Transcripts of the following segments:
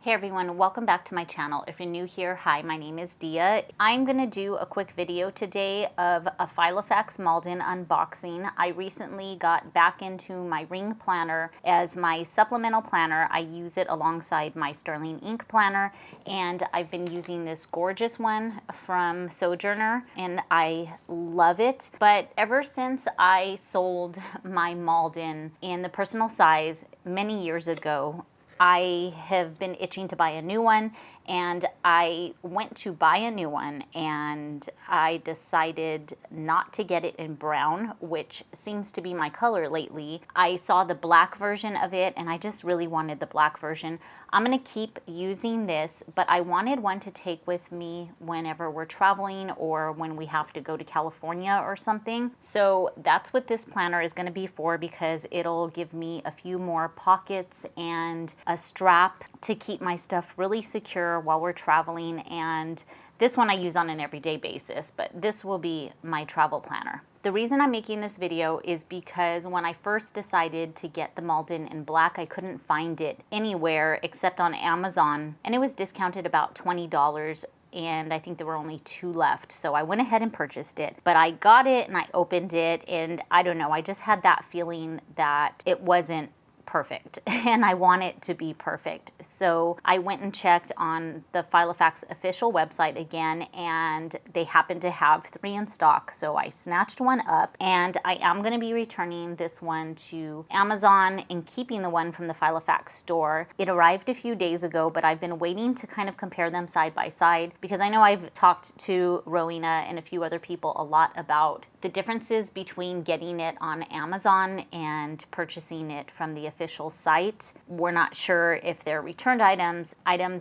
Hey everyone, welcome back to my channel. If you're new here, hi, my name is Dia. I'm gonna do a quick video today of a Filofax Malden unboxing. I recently got back into my ring planner as my supplemental planner. I use it alongside my sterling ink planner, and I've been using this gorgeous one from Sojourner, and I love it. But ever since I sold my Malden in the personal size many years ago, I have been itching to buy a new one, and I went to buy a new one and I decided not to get it in brown, which seems to be my color lately. I saw the black version of it and I just really wanted the black version. I'm gonna keep using this, but I wanted one to take with me whenever we're traveling or when we have to go to California or something. So that's what this planner is gonna be for, because it'll give me a few more pockets and a strap to keep my stuff really secure while we're traveling. And this one I use on an everyday basis, but this will be my travel planner. The reason I'm making this video is because when I first decided to get the Malden in black, I couldn't find it anywhere except on Amazon, and it was discounted about $20, and I think there were only 2 left. So I went ahead and purchased it, but I got it and I opened it, and I don't know, I just had that feeling that it wasn't perfect and I want it to be perfect. So I went and checked on the Filofax official website again, and they happen to have 3 in stock. So I snatched one up, and I am going to be returning this one to Amazon and keeping the one from the Filofax store. It arrived a few days ago, but I've been waiting to kind of compare them side by side, because I know I've talked to Rowena and a few other people a lot about the differences between getting it on Amazon and purchasing it from the official site. We're not sure if they're returned items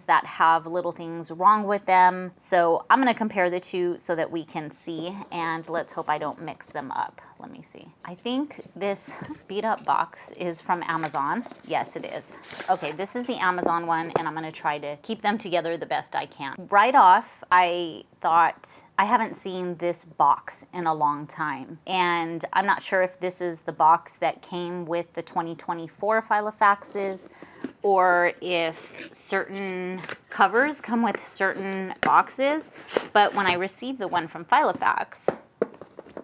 that have little things wrong with them. So I'm gonna compare the two so that we can see, and let's hope I don't mix them up. Let me see. I think this beat up box is from Amazon. Yes, it is. Okay, this is the Amazon one, and I'm gonna try to keep them together the best I can. Right off, I thought, I haven't seen this box in a long time, and I'm not sure if this is the box that came with the 2024 Filofaxes, or if certain covers come with certain boxes. But when I received the one from Filofax,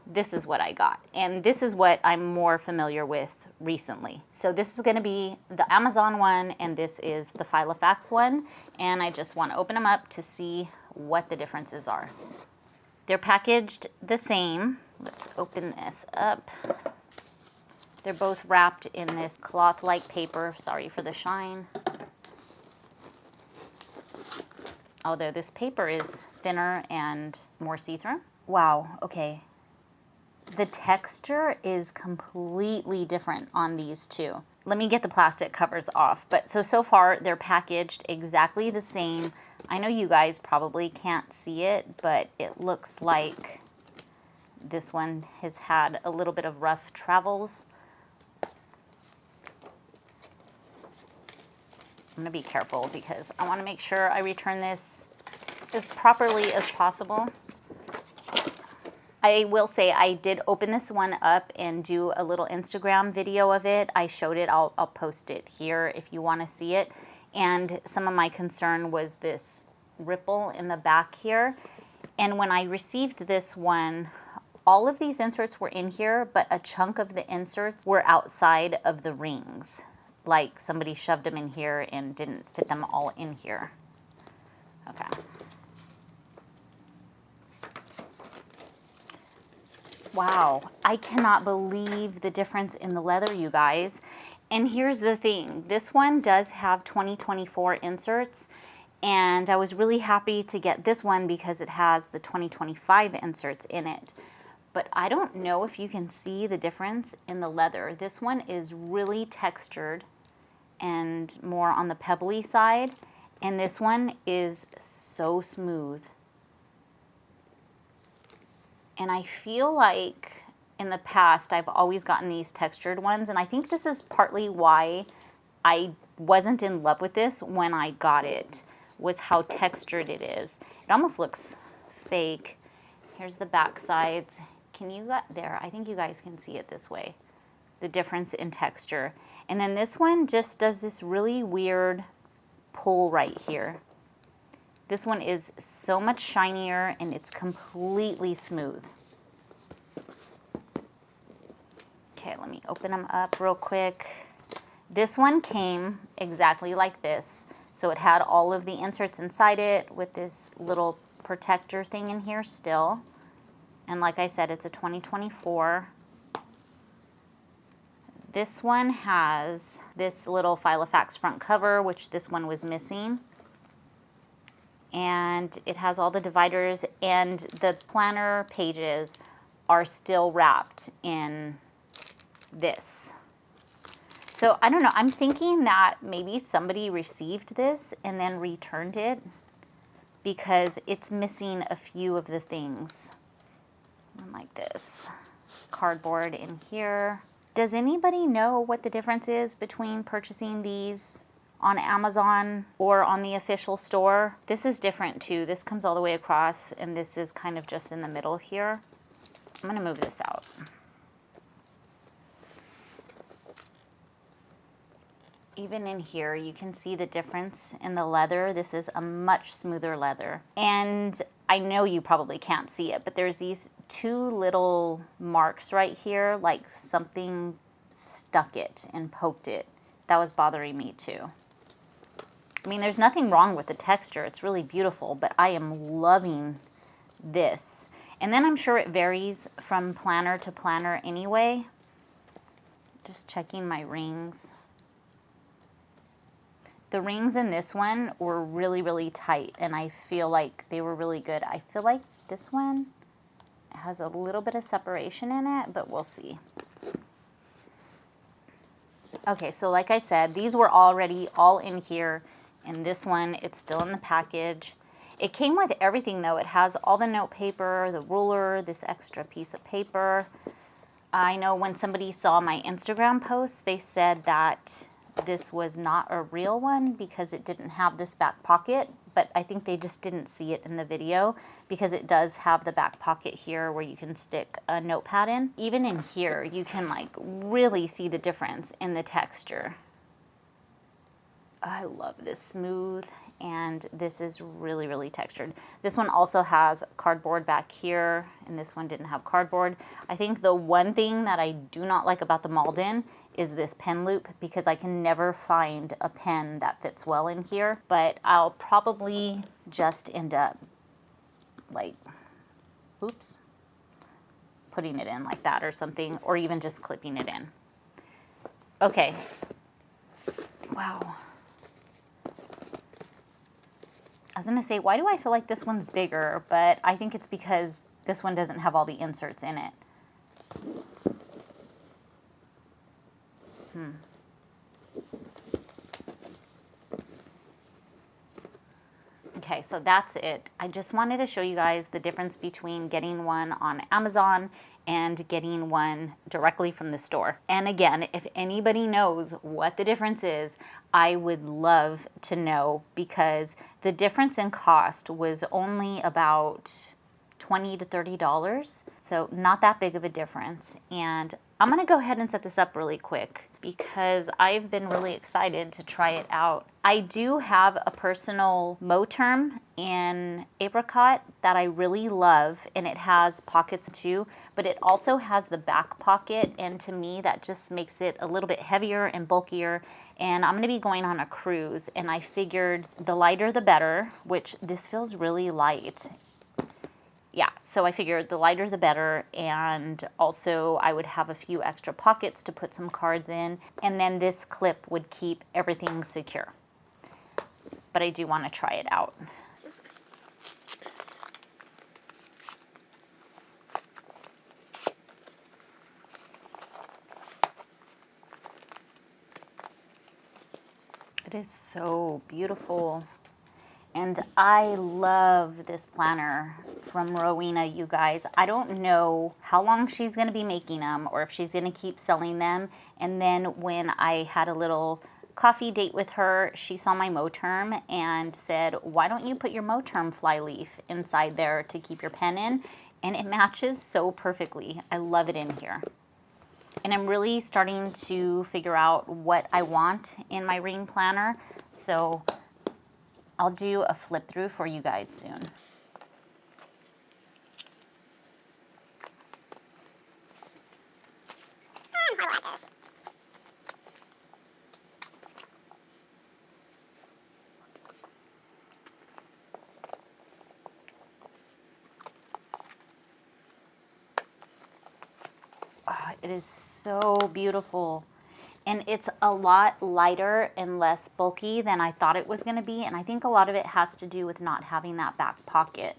this is what I got, and this is what I'm more familiar with recently. So this is going to be the Amazon one, and this is the Filofax one, and I just want to open them up to see what the differences are. They're packaged the same. Let's open this up. They're both wrapped in this cloth-like paper. Sorry for the shine. Although this paper is thinner and more see-through. Wow, okay. The texture is completely different on these two. Let me get the plastic covers off. But so far they're packaged exactly the same. I know you guys probably can't see it, but it looks like this one has had a little bit of rough travels. I'm gonna be careful because I wanna make sure I return this as properly as possible. I will say I did open this one up and do a little Instagram video of it. I showed it, I'll post it here if you wanna see it. And some of my concern was this ripple in the back here. And when I received this one, all of these inserts were in here, but a chunk of the inserts were outside of the rings. Like somebody shoved them in here and didn't fit them all in here. Okay. Wow, I cannot believe the difference in the leather, you guys. And here's the thing, this one does have 2024 inserts, and I was really happy to get this one because it has the 2025 inserts in it. But I don't know if you can see the difference in the leather. This one is really textured and more on the pebbly side, and this one is so smooth. And I feel like in the past I've always gotten these textured ones, and I think this is partly why I wasn't in love with this when I got it, was how textured it is. It almost looks fake. Here's the back sides. Can you there? I think you guys can see it this way. The difference in texture. And then this one just does this really weird pull right here. This one is so much shinier and it's completely smooth. Okay, let me open them up real quick. This one came exactly like this. So it had all of the inserts inside it with this little protector thing in here still. And like I said, it's a 2024. This one has this little Filofax front cover, which this one was missing. And it has all the dividers, and the planner pages are still wrapped in this. So I don't know, I'm thinking that maybe somebody received this and then returned it because it's missing a few of the things. Like this cardboard in here. Does anybody know what the difference is between purchasing these on Amazon or on the official store? This is different too. This comes all the way across and this is kind of just in the middle here. I'm gonna move this out. Even in here, you can see the difference in the leather. This is a much smoother leather. And I know you probably can't see it, but there's these two little marks right here, like something stuck it and poked it. That was bothering me too. I mean, there's nothing wrong with the texture. It's really beautiful, but I am loving this. And then I'm sure it varies from planner to planner anyway. Just checking my rings. The rings in this one were really, really tight, and I feel like they were really good. I feel like this one has a little bit of separation in it, but we'll see. Okay, so like I said, these were already all in here, and this one, it's still in the package. It came with everything though. It has all the note paper, the ruler, this extra piece of paper. I know when somebody saw my Instagram post, they said that this was not a real one because it didn't have this back pocket, but I think they just didn't see it in the video because it does have the back pocket here where you can stick a notepad in. Even in here, you can like really see the difference in the texture. I love this smooth, and this is really, really textured. This one also has cardboard back here, and this one didn't have cardboard. I think the one thing that I do not like about the Malden is this pen loop, because I can never find a pen that fits well in here, but I'll probably just end up like, oops, putting it in like that or something, or even just clipping it in. Okay, wow. I was gonna say, why do I feel like this one's bigger? But I think it's because this one doesn't have all the inserts in it. Okay, so that's it. I just wanted to show you guys the difference between getting one on Amazon and getting one directly from the store. And again, if anybody knows what the difference is, I would love to know, because the difference in cost was only about $20 to $30. So not that big of a difference. And I'm gonna go ahead and set this up really quick because I've been really excited to try it out. I do have a personal Moterm in apricot that I really love, and it has pockets too, but it also has the back pocket, and to me that just makes it a little bit heavier and bulkier. And I'm gonna be going on a cruise, and I figured the lighter the better, which this feels really light. Yeah, so I figured the lighter the better, and also I would have a few extra pockets to put some cards in, and then this clip would keep everything secure. But I do want to try it out. It is so beautiful. And I love this planner from Rowena, you guys. I don't know how long she's gonna be making them or if she's gonna keep selling them. And then when I had a little coffee date with her, she saw my Moterm and said, why don't you put your Moterm flyleaf inside there to keep your pen in? And it matches so perfectly. I love it in here. And I'm really starting to figure out what I want in my ring planner. So I'll do a flip through for you guys soon. It is so beautiful. And it's a lot lighter and less bulky than I thought it was going to be. And I think a lot of it has to do with not having that back pocket.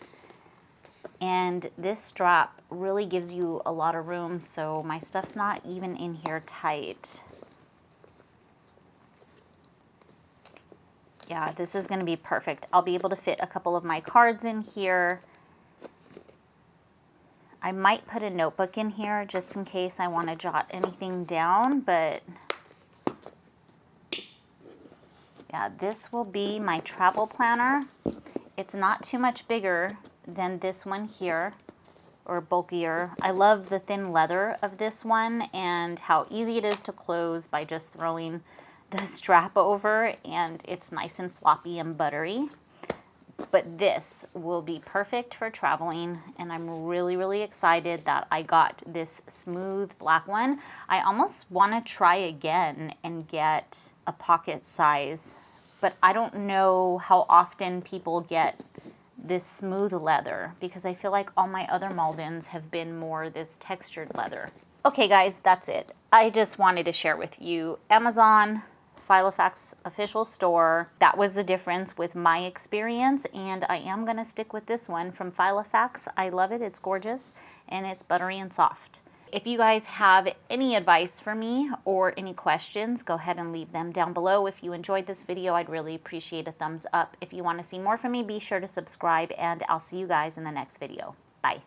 And this strap really gives you a lot of room, so my stuff's not even in here tight. Yeah, this is going to be perfect. I'll be able to fit a couple of my cards in here. I might put a notebook in here just in case I want to jot anything down, but yeah, this will be my travel planner. It's not too much bigger than this one here, or bulkier. I love the thin leather of this one and how easy it is to close by just throwing the strap over, and it's nice and floppy and buttery. But this will be perfect for traveling, and I'm really, really excited that I got this smooth black one. I almost want to try again and get a pocket size, but I don't know how often people get this smooth leather, because I feel like all my other Maldens have been more this textured leather. Okay guys, that's it. I just wanted to share with you Amazon, Filofax official store. That was the difference with my experience, and I am going to stick with this one from Filofax. I love it. It's gorgeous, and it's buttery and soft. If you guys have any advice for me or any questions, go ahead and leave them down below. If you enjoyed this video, I'd really appreciate a thumbs up. If you want to see more from me, be sure to subscribe, and I'll see you guys in the next video. Bye.